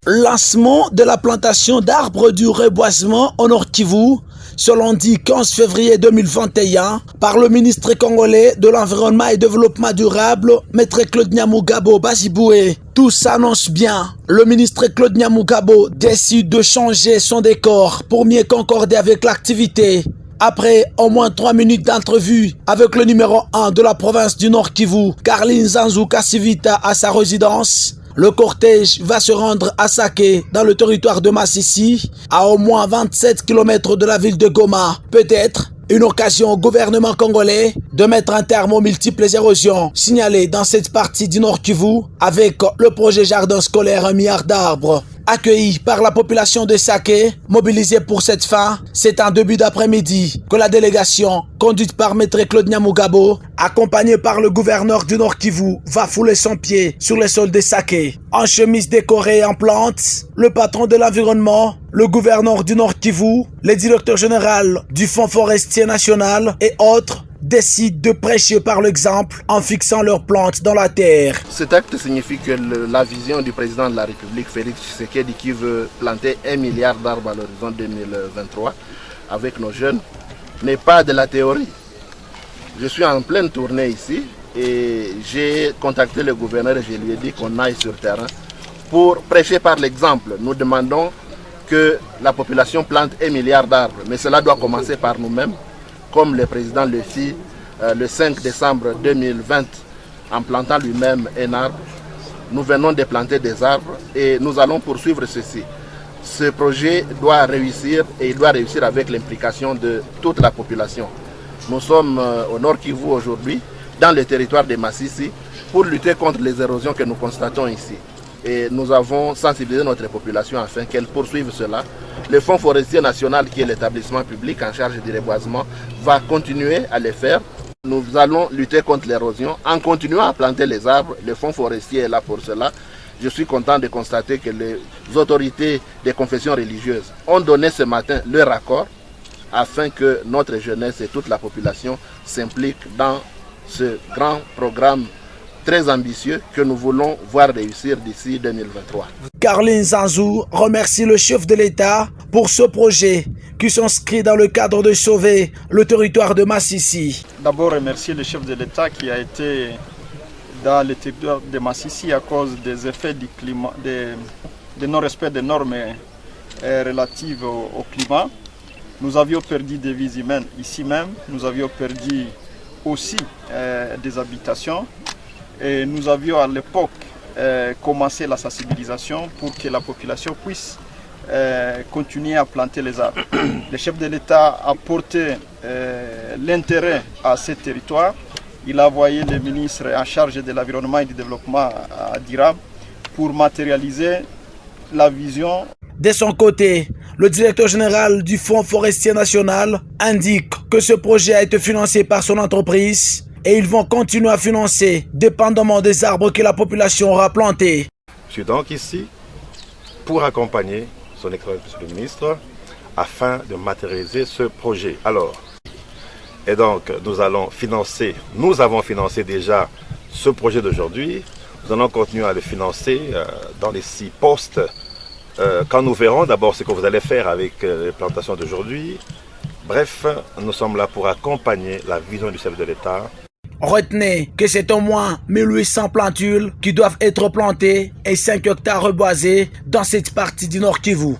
Lancement de la plantation d'arbres du reboisement au Nord Kivu, ce lundi 15 février 2021, par le ministre congolais de l'Environnement et Développement durable, Maître Claude Nyamugabo Baziboué. Tout s'annonce bien. Le ministre Claude Nyamugabo décide de changer son décor pour mieux concorder avec l'activité. Après au moins 3 minutes d'entrevue avec le numéro 1 de la province du Nord Kivu, Carline Zanzou Kassivita à sa résidence, le cortège va se rendre à Sake, dans le territoire de Massissi, à au moins 27 km de la ville de Goma. Peut-être une occasion au gouvernement congolais de mettre un terme aux multiples érosions signalées dans cette partie du Nord Kivu avec le projet Jardin scolaire 1 milliard d'arbres. Accueilli par la population de Sake, mobilisée pour cette fin, c'est en début d'après-midi que la délégation, conduite par Maître Claude Nyamugabo, accompagnée par le gouverneur du Nord Kivu, va fouler son pied sur les sols de Sake. En chemise décorée en plantes, le patron de l'environnement, le gouverneur du Nord Kivu, le directeur général du Fonds forestier national et autres décident de prêcher par l'exemple en fixant leurs plantes dans la terre. Cet acte signifie que la vision du président de la République, Félix Tshisekedi, qui veut planter 1 milliard d'arbres à l'horizon 2023 avec nos jeunes, n'est pas de la théorie. Je suis en pleine tournée ici et j'ai contacté le gouverneur et je lui ai dit qu'on aille sur terrain pour prêcher par l'exemple. Nous demandons que la population plante 1 milliard d'arbres, mais cela doit commencer par nous-mêmes, comme le président le fit le 5 décembre 2020 en plantant lui-même un arbre. Nous venons de planter des arbres et nous allons poursuivre ceci. Ce projet doit réussir et il doit réussir avec l'implication de toute la population. Nous sommes au Nord Kivu aujourd'hui, dans le territoire de Massissi, pour lutter contre les érosions que nous constatons ici. Et nous avons sensibilisé notre population afin qu'elle poursuive cela. Le Fonds forestier national, qui est l'établissement public en charge du reboisement, va continuer à le faire. Nous allons lutter contre l'érosion en continuant à planter les arbres. Le Fonds forestier est là pour cela. Je suis content de constater que les autorités des confessions religieuses ont donné ce matin leur accord afin que notre jeunesse et toute la population s'impliquent dans ce grand programme très ambitieux que nous voulons voir réussir d'ici 2023. Carline Zanzou remercie le chef de l'État pour ce projet qui s'inscrit dans le cadre de sauver le territoire de Massissi. D'abord remercier le chef de l'État qui a été dans le territoire de Massissi à cause des effets du climat, de non-respect des normes relatives au climat. Nous avions perdu des vies humaines ici même, nous avions perdu aussi des habitations. Et nous avions à l'époque commencé la sensibilisation pour que la population puisse continuer à planter les arbres. Le chef de l'État a porté l'intérêt à ce territoire. Il a envoyé le ministre en charge de l'environnement et du développement durable pour matérialiser la vision. De son côté, le directeur général du Fonds forestier national indique que ce projet a été financé par son entreprise et ils vont continuer à financer dépendamment des arbres que la population aura plantés. Je suis donc ici pour accompagner son Excellence Monsieur le ministre afin de matérialiser ce projet. Et donc nous avons financé déjà ce projet d'aujourd'hui. Nous allons continuer à le financer dans les 6 postes. Quand nous verrons d'abord ce que vous allez faire avec les plantations d'aujourd'hui. Bref, nous sommes là pour accompagner la vision du chef de l'État. Retenez que c'est au moins 1800 plantules qui doivent être plantées et 5 hectares reboisés dans cette partie du Nord Kivu.